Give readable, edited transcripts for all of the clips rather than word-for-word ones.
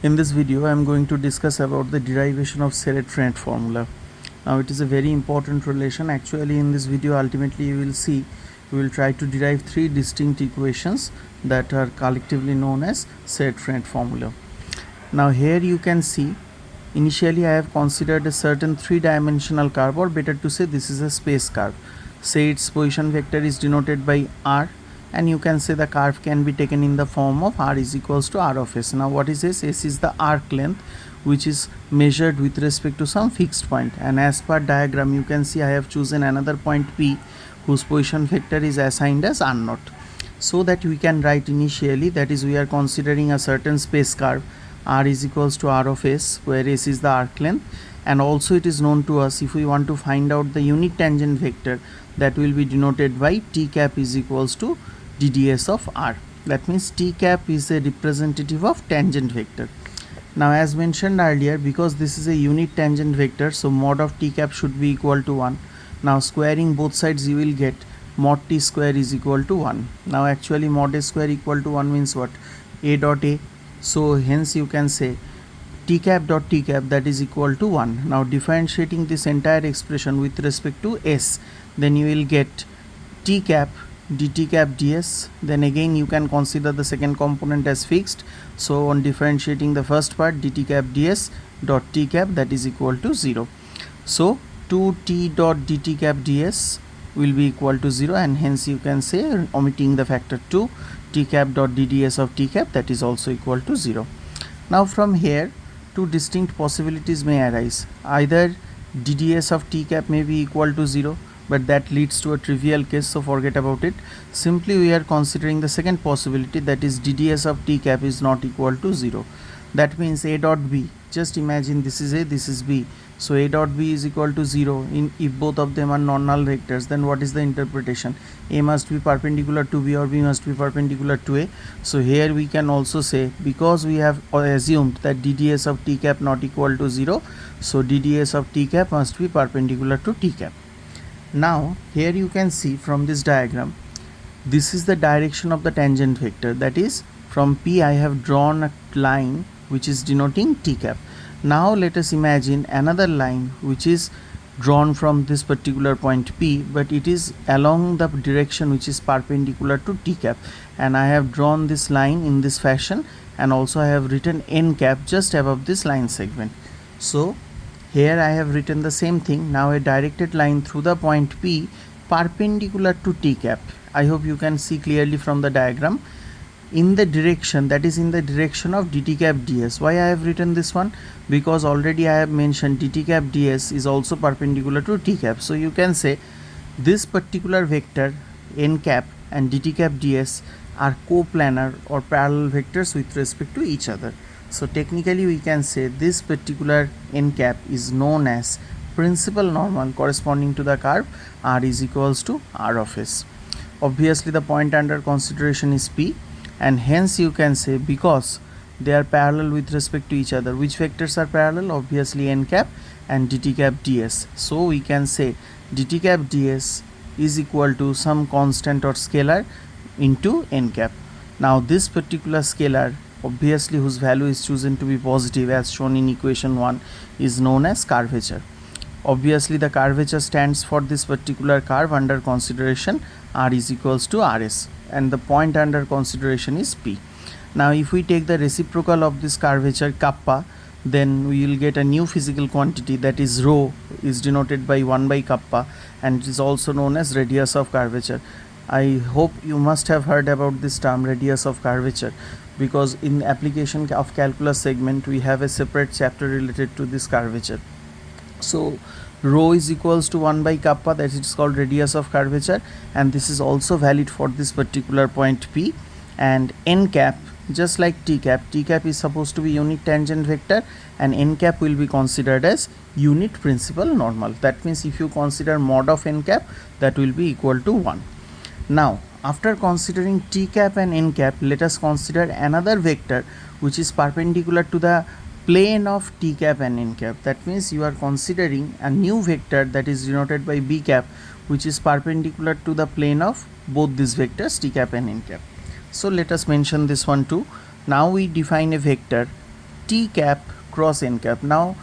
In this video, I am going to discuss about the derivation of Serret Frenet formula. Now, it is a very important relation. Actually, in this video, ultimately you will see we will try to derive three distinct equations that are collectively known as Serret Frenet formula. Now, here you can see initially I have considered a certain three-dimensional curve, or better to say this is a space curve. Say its position vector is denoted by r, and you can say the curve can be taken in the form of r is equals to r of s. Now what is s? S is the arc length which is measured with respect to some fixed point, and as per diagram you can see I have chosen another point P whose position vector is assigned as r naught, so that we can write initially, that is we are considering a certain space curve r is equals to r of s, where s is the arc length, and also it is known to us if we want to find out the unit tangent vector, that will be denoted by t cap is equals to dds of r. That means t cap is a representative of tangent vector. Now as mentioned earlier, because this is a unit tangent vector, so mod of t cap should be equal to 1. Now squaring both sides you will get mod t square is equal to 1. Now actually mod a square equal to 1 means what? A dot a. So hence you can say t cap dot t cap, that is equal to 1. Now differentiating this entire expression with respect to s, then you will get t cap dt cap ds. Then again you can consider the second component as fixed, so on differentiating the first part, dt cap ds dot t cap, that is equal to 0. So 2t dot dt cap ds will be equal to 0, and hence you can say, omitting the factor 2, t cap dot dds of t cap, that is also equal to 0. Now from here two distinct possibilities may arise. Either dds of t cap may be equal to 0, but that leads to a trivial case, so forget about it. Simply we are considering the second possibility, that is dds of t cap is not equal to 0. That means a dot b, just imagine this is a, this is b, so a dot b is equal to 0. If both of them are non-null vectors, then what is the interpretation? A must be perpendicular to b, or b must be perpendicular to a. So here we can also say, because we have assumed that dds of t cap not equal to 0, so dds of t cap must be perpendicular to t cap. Now here you can see from this diagram, this is the direction of the tangent vector, that is from P I have drawn a line which is denoting t cap. Now let us imagine another line which is drawn from this particular point P, but it is along the direction which is perpendicular to t cap, and I have drawn this line in this fashion, and also I have written n cap just above this line segment. So here I have written the same thing. Now a directed line through the point P perpendicular to t cap. I hope you can see clearly from the diagram, in the direction, that is in the direction of dt cap ds. Why I have written this one? Because already I have mentioned dt cap ds is also perpendicular to t cap. So you can say this particular vector n cap and dt cap ds are coplanar or parallel vectors with respect to each other. So technically we can say this particular n cap is known as principal normal corresponding to the curve r is equals to r of s. Obviously the point under consideration is P, and hence you can say, because they are parallel with respect to each other, which vectors are parallel? Obviously n cap and dt cap ds. So we can say dt cap ds is equal to some constant or scalar into n cap. Now this particular scalar, obviously whose value is chosen to be positive as shown in equation 1, is known as curvature. Obviously the curvature stands for this particular curve under consideration, r is equals to rs, and the point under consideration is P. Now if we take the reciprocal of this curvature kappa, then we will get a new physical quantity, that is rho is denoted by 1 by kappa, and it is also known as radius of curvature. I hope you must have heard about this term radius of curvature, because in application of calculus segment we have a separate chapter related to this curvature. So rho is equals to 1 by kappa, that is called radius of curvature, and this is also valid for this particular point P. And n cap, just like t cap is supposed to be unit tangent vector, and n cap will be considered as unit principal normal. That means if you consider mod of n cap, that will be equal to 1. Now after considering t cap and n cap, let us consider another vector which is perpendicular to the plane of t cap and n cap. That means you are considering a new vector that is denoted by b cap, which is perpendicular to the plane of both these vectors t cap and n cap. So let us mention this one too. Now we define a vector t cap cross n cap. Now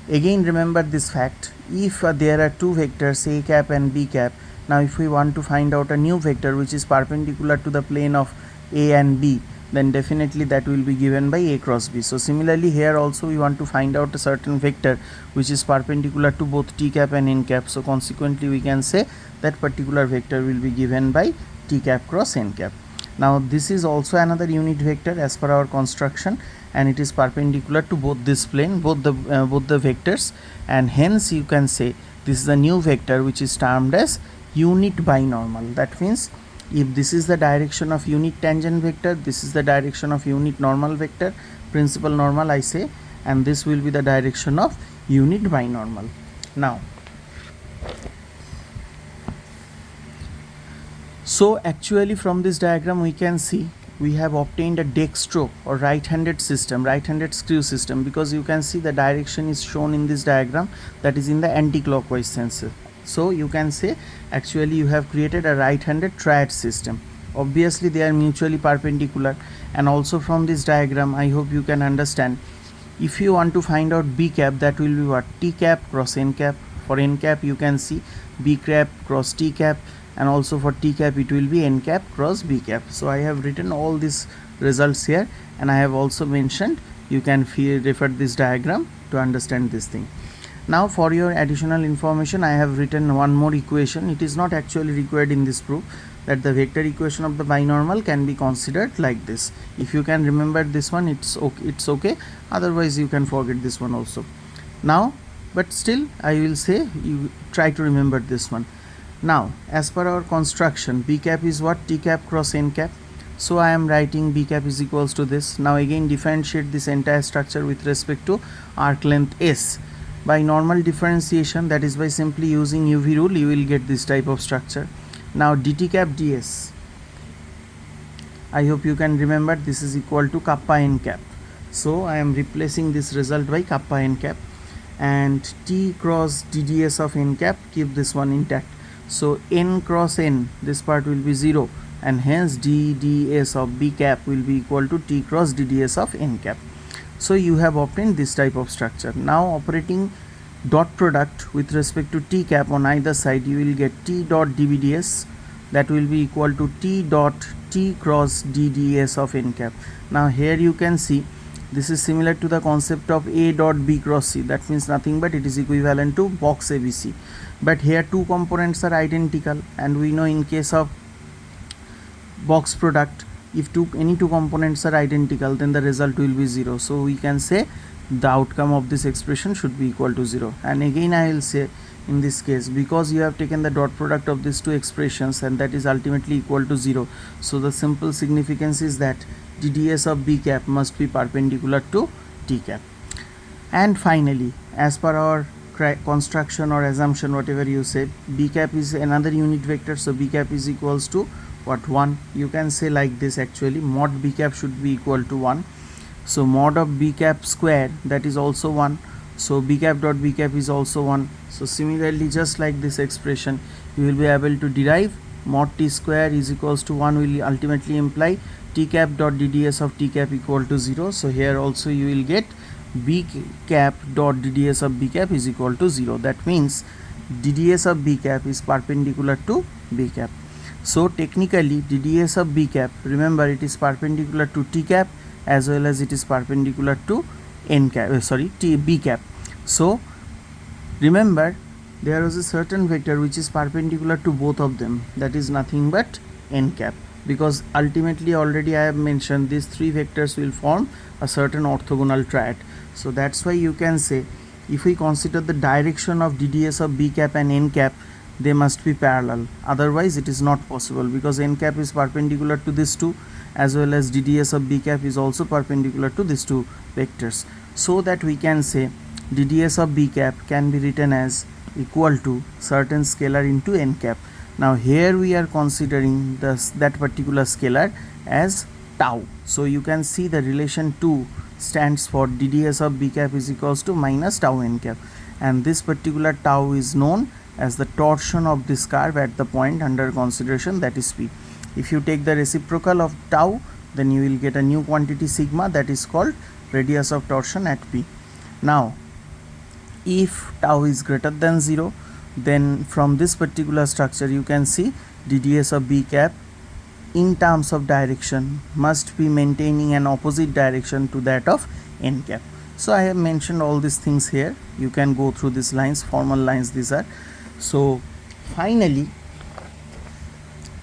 again remember this fact, if there are two vectors a cap and b cap, now if we want to find out a new vector which is perpendicular to the plane of a and b, then definitely that will be given by a cross b. So similarly here also we want to find out a certain vector which is perpendicular to both t cap and n cap, so consequently we can say that particular vector will be given by t cap cross n cap. Now this is also another unit vector as per our construction, and it is perpendicular to both this plane, both the vectors, and hence you can say this is a new vector which is termed as unit binormal. That means if this is the direction of unit tangent vector, this is the direction of unit normal vector, principal normal I say, and this will be the direction of unit binormal. Now so actually from this diagram we can see we have obtained a dextro or right-handed system, right-handed screw system, because you can see the direction is shown in this diagram, that is in the anti-clockwise sense. So you can say actually you have created a right-handed triad system. Obviously they are mutually perpendicular, and also from this diagram I hope you can understand, if you want to find out b cap, that will be what, t cap cross n cap. For n cap you can see b cap cross t cap, and also for t cap it will be n cap cross b cap. So I have written all these results here, and I have also mentioned you can refer this diagram to understand this thing. Now for your additional information I have written one more equation. It is not actually required in this proof, that the vector equation of the binormal can be considered like this. If you can remember this one, it's okay, otherwise you can forget this one also. Now but still I will say you try to remember this one. Now as per our construction, b cap is what, t cap cross n cap. So I am writing b cap is equals to this. Now again differentiate this entire structure with respect to arc length s. By normal differentiation, that is by simply using UV rule, you will get this type of structure. Now dt cap ds, I hope you can remember, this is equal to kappa n cap. So I am replacing this result by kappa n cap, and t cross dds of n cap, keep this one intact. So n cross n, this part will be 0, and hence dds of b cap will be equal to t cross dds of n cap. So you have obtained this type of structure. Now operating dot product with respect to t cap on either side, you will get t dot dbds, that will be equal to t dot t cross dds of n cap. Now here you can see this is similar to the concept of a dot b cross c, that means nothing but it is equivalent to box ABC. But here two components are identical, and we know in case of box product, if any two components are identical, then the result will be 0. So we can say the outcome of this expression should be equal to 0. And again I will say in this case, because you have taken the dot product of these two expressions and that is ultimately equal to 0, so the simple significance is that dds of b cap must be perpendicular to t cap. And finally, as per our construction or assumption, whatever you say, b cap is another unit vector, so b cap is equals to what, 1. You can say like this, actually mod b cap should be equal to 1. So mod of b cap square, that is also 1. So b cap dot b cap is also 1. So similarly, just like this expression, you will be able to derive mod t square is equals to 1 will ultimately imply t cap dot dds of t cap equal to 0. So here also you will get b cap dot dds of b cap is equal to 0. That means dds of b cap is perpendicular to b cap. So technically dds of b cap, remember it is perpendicular to t cap as well as it is perpendicular to n cap, b cap. So remember there was a certain vector which is perpendicular to both of them, that is nothing but n cap, because ultimately already I have mentioned these three vectors will form a certain orthogonal triad. So that's why you can say if we consider the direction of dds of b cap and n cap, they must be parallel, otherwise it is not possible, because n cap is perpendicular to these two as well as dds of b cap is also perpendicular to these two vectors. So that we can say dds of b cap can be written as equal to certain scalar into n cap. Now here we are considering that particular scalar as tau. So you can see the relation 2 stands for dds of b cap is equals to minus tau n cap, and this particular tau is known as the torsion of this curve at the point under consideration, that is P. If you take the reciprocal of tau, then you will get a new quantity sigma, that is called radius of torsion at P. Now if tau is greater than 0, then from this particular structure you can see dds of B cap in terms of direction must be maintaining an opposite direction to that of N cap. So I have mentioned all these things here. You can go through these lines, formal lines these are. So finally,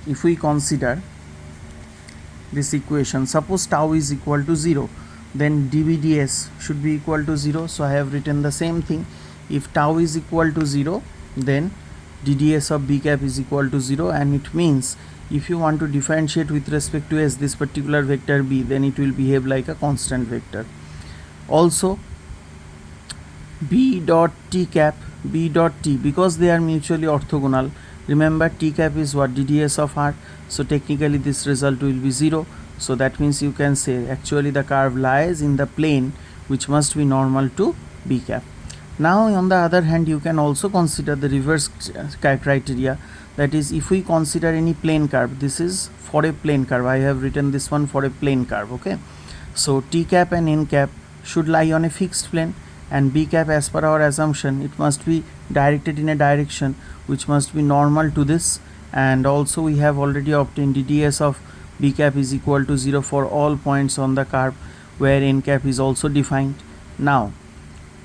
if we consider this equation, suppose tau is equal to 0, then dBds should be equal to 0. So I have written the same thing. If tau is equal to 0, then dds of B cap is equal to 0, and it means if you want to differentiate with respect to s this particular vector B, then it will behave like a constant vector. Also B dot T cap, B dot T, because they are mutually orthogonal, remember T cap is what, dds of R, so technically this result will be 0. So that means you can say actually the curve lies in the plane which must be normal to B cap. Now on the other hand, you can also consider the reverse criteria, that is if we consider any plane curve. This is for a plane curve, I have written this one for a plane curve, okay. So T cap and N cap should lie on a fixed plane, and B cap, as per our assumption, it must be directed in a direction which must be normal to this, and also we have already obtained dds of B cap is equal to 0 for all points on the curve where N cap is also defined. Now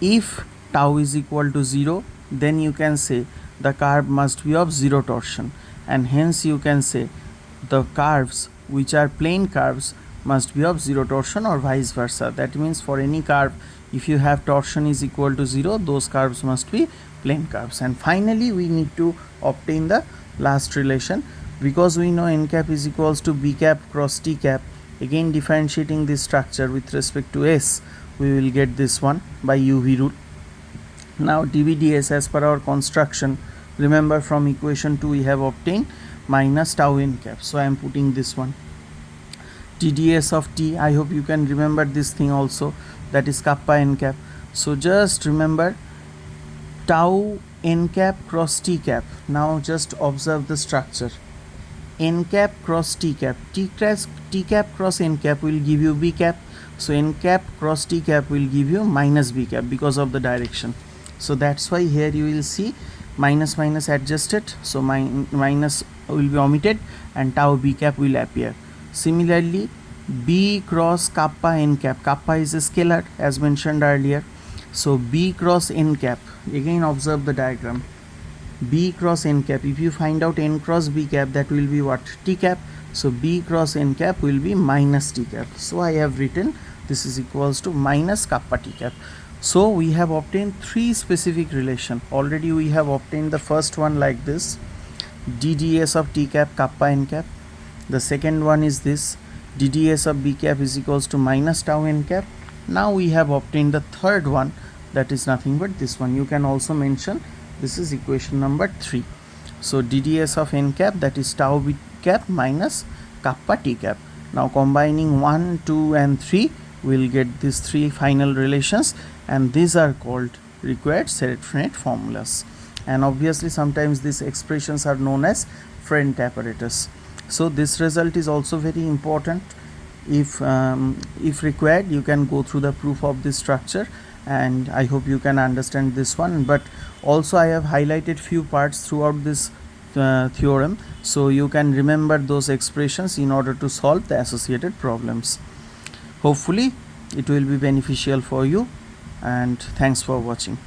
if tau is equal to 0, then you can say the curve must be of 0 torsion, and hence you can say the curves which are plane curves must be of 0 torsion, or vice versa. That means for any curve, if you have torsion is equal to 0, those curves must be plane curves. And finally we need to obtain the last relation, because we know N cap is equals to B cap cross T cap. Again differentiating this structure with respect to S, we will get this one by UV rule. Now dBds, as per our construction, remember from equation 2 we have obtained minus tau N cap, so I am putting this one. TDS of T, I hope you can remember this thing also, that is kappa N cap. So just remember tau N cap cross T cap. Now just observe the structure. N cap cross T cap, T cap cross N cap will give you B cap, so N cap cross T cap will give you minus B cap because of the direction. So that's why here you will see minus minus adjusted, so minus will be omitted and tau B cap will appear. Similarly B cross kappa N cap, kappa is a scalar as mentioned earlier, so B cross N cap, again observe the diagram, B cross N cap, if you find out N cross B cap, that will be what, T cap, so B cross N cap will be minus T cap. So I have written this is equals to minus kappa T cap. So we have obtained three specific relation. Already we have obtained the first one like this, dds of T cap kappa N cap. The second one is this, dds of B cap is equals to minus tau N cap. Now we have obtained the third one, that is nothing but this one. You can also mention this is equation number 3. So dds of N cap, that is tau B cap minus kappa T cap. Now combining 1, 2 and 3, we will get these three final relations, and these are called required Serret Frenet formulas. And obviously sometimes these expressions are known as Frenet apparatus. So this result is also very important. If required, you can go through the proof of this structure, and I hope you can understand this one. But also I have highlighted few parts throughout this theorem, so you can remember those expressions in order to solve the associated problems. Hopefully it will be beneficial for you, and thanks for watching.